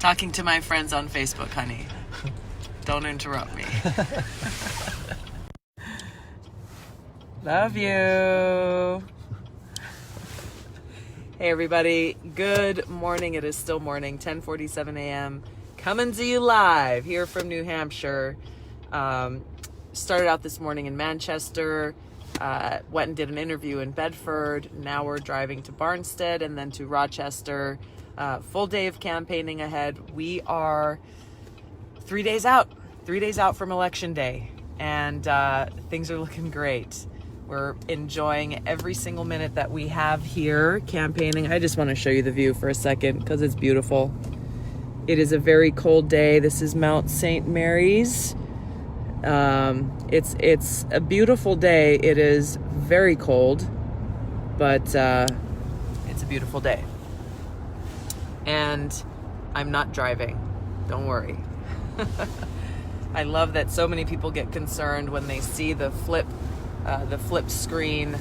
Talking to my friends on Facebook, honey. Don't interrupt me. Love you. Hey everybody, good morning. It is still morning, 10:47 a.m. Coming to you live here from New Hampshire. Started out this morning in Manchester, went and did an interview in Bedford. Now we're driving to Barnstead and then to Rochester. Full day of campaigning ahead. We are 3 days out from Election Day, and things are looking great. We're enjoying every single minute that we have here campaigning. I just want to show you the view for a second because it's beautiful. It is a very cold day. This is Mount St. Mary's. It's a beautiful day. It is very cold, but it's a beautiful day. And I'm not driving. Don't worry. I love that so many people get concerned when they see the flip screen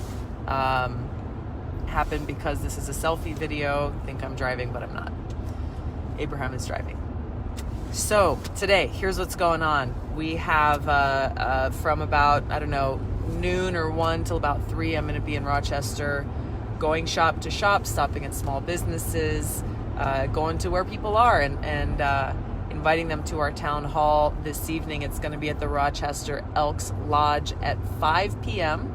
happen because this is a selfie video. Think I'm driving, but I'm not. Abraham is driving. So today, here's what's going on. We have from about, noon or 1 till about 3, I'm going to be in Rochester, going shop to shop, stopping at small businesses, going to where people are and inviting them to our town hall this evening. It's going to be at the Rochester Elks Lodge at 5 p.m.,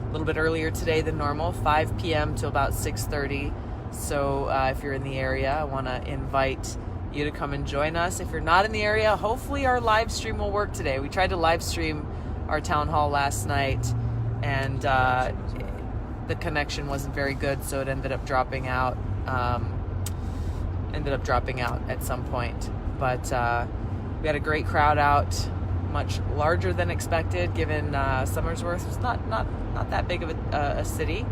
a little bit earlier today than normal, 5 p.m. to about 6:30. So if you're in the area, I want to invite you to come and join us. If you're not in the area, hopefully our live stream will work today. We tried to live stream our town hall last night, and the connection wasn't very good, so it ended up dropping out. At some point. But we had a great crowd out, much larger than expected, given Somersworth is not that big of a city.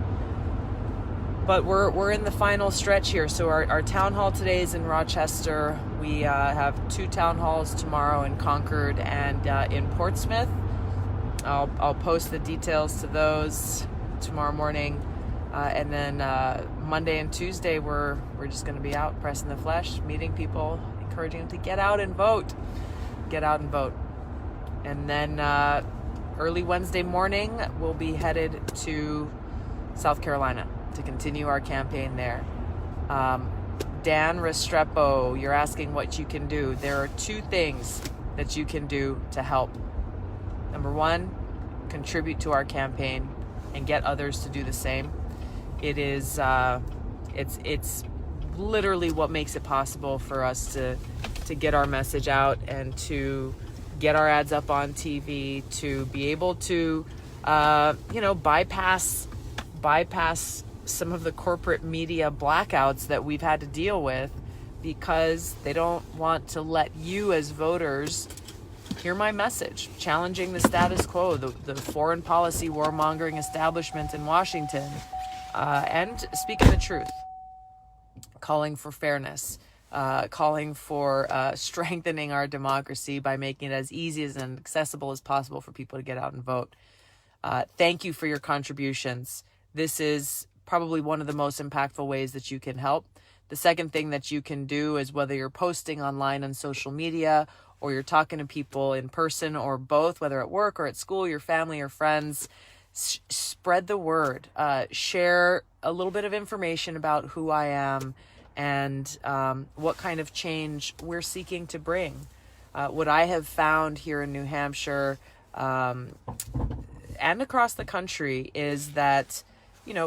But we're in the final stretch here. So our town hall today is in Rochester. We have 2 town halls tomorrow in Concord and in Portsmouth. I'll post the details to those tomorrow morning. And then Monday and Tuesday, we're just going to be out pressing the flesh, meeting people, encouraging them to get out and vote. And then early Wednesday morning, we'll be headed to South Carolina to continue our campaign there. Dan Restrepo, you're asking what you can do. There are 2 things that you can do to help. Number 1, contribute to our campaign and get others to do the same. It is, it's literally what makes it possible for us to get our message out and to get our ads up on TV, to be able to, bypass some of the corporate media blackouts that we've had to deal with because they don't want to let you as voters hear my message, challenging the status quo, the foreign policy warmongering establishment in Washington, and speaking the truth, calling for fairness, calling for strengthening our democracy by making it as easy and accessible as possible for people to get out and vote. Thank you for your contributions. This is probably one of the most impactful ways that you can help. The second thing that you can do is, whether you're posting online on social media or you're talking to people in person or both, whether at work or at school, your family or friends, spread the word. Share a little bit of information about who I am and what kind of change we're seeking to bring. What I have found here in New Hampshire and across the country is that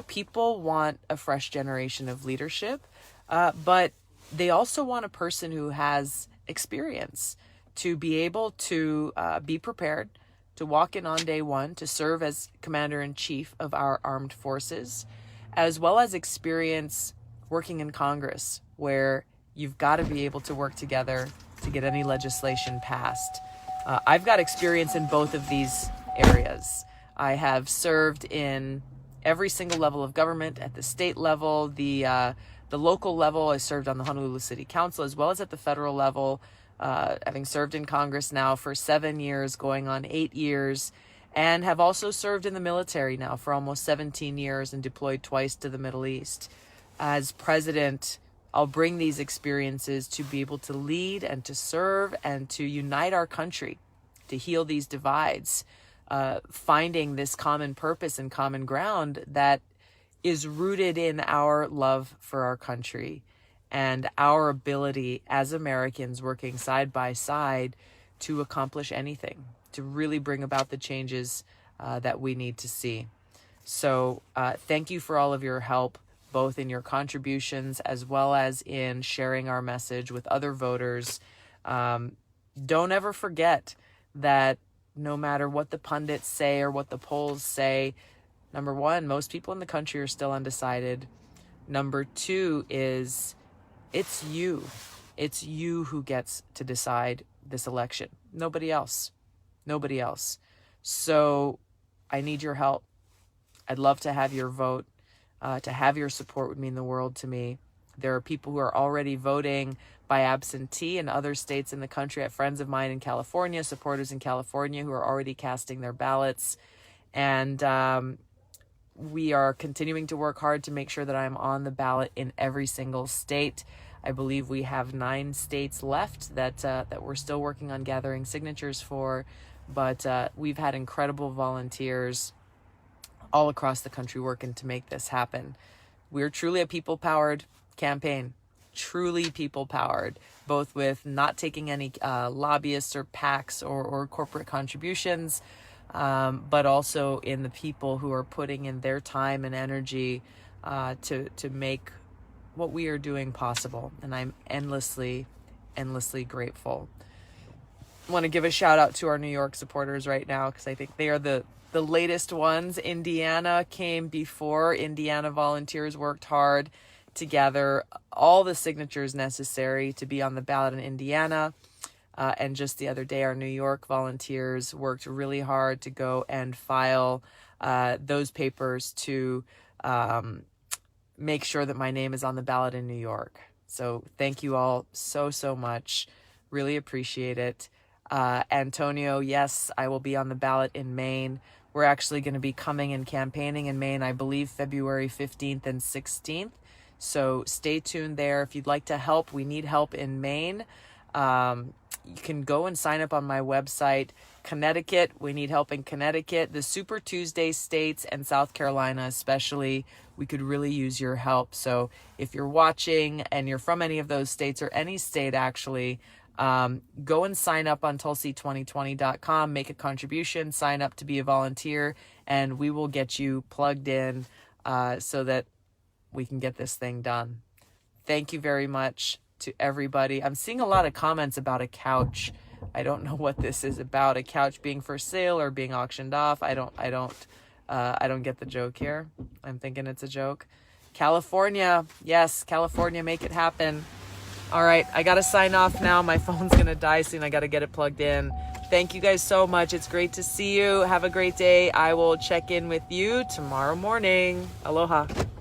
people want a fresh generation of leadership, but they also want a person who has experience to be able to be prepared to walk in on day 1, to serve as commander-in-chief of our armed forces, as well as experience working in Congress, where you've got to be able to work together to get any legislation passed. I've got experience in both of these areas. I have served in every single level of government, at the state level, the local level. I served on the Honolulu City Council, as well as at the federal level, having served in Congress now for 7 years, going on 8 years, and have also served in the military now for almost 17 years and deployed twice to the Middle East. As president I'll bring these experiences to be able to lead and to serve and to unite our country, to heal these divides, finding this common purpose and common ground that is rooted in our love for our country and our ability as Americans working side by side to accomplish anything, to really bring about the changes that we need to see. So thank you for all of your help, both in your contributions as well as in sharing our message with other voters. Don't ever forget that no matter what the pundits say or what the polls say, number one, most people in the country are still undecided. Number two is it's you. It's you who gets to decide this election. Nobody else. Nobody else. So I need your help. I'd love to have your vote. To have your support would mean the world to me. There are people who are already voting by absentee in other states in the country. I have friends of mine in California, supporters in California who are already casting their ballots. And we are continuing to work hard to make sure that I'm on the ballot in every single state. I believe we have 9 states left that we're still working on gathering signatures for. But we've had incredible volunteers all across the country working to make this happen. We're truly a people-powered campaign, truly people-powered, both with not taking any lobbyists or PACs or corporate contributions, but also in the people who are putting in their time and energy to make what we are doing possible. And I'm endlessly grateful. I want to give a shout out to our New York supporters right now, because I think they are the latest ones. Indiana came before. Indiana volunteers worked hard to gather all the signatures necessary to be on the ballot in Indiana. And just the other day, our New York volunteers worked really hard to go and file those papers to make sure that my name is on the ballot in New York. So thank you all so much. Really appreciate it. Antonio, yes, I will be on the ballot in Maine. We're actually going to be coming and campaigning in Maine, I believe, February 15th and 16th. So stay tuned there. If you'd like to help, we need help in Maine. You can go and sign up on my website. Connecticut, we need help in Connecticut. The Super Tuesday states and South Carolina especially, we could really use your help. So if you're watching and you're from any of those states or any state actually, go and sign up on Tulsi2020.com, make a contribution, sign up to be a volunteer, and we will get you plugged in so that we can get this thing done. Thank you very much to everybody. I'm seeing a lot of comments about a couch. I don't know what this is about, a couch being for sale or being auctioned off. I don't get the joke here. I'm thinking it's a joke. California, yes, California, make it happen. All right, I got to sign off now. My phone's going to die soon. I got to get it plugged in. Thank you guys so much. It's great to see you. Have a great day. I will check in with you tomorrow morning. Aloha.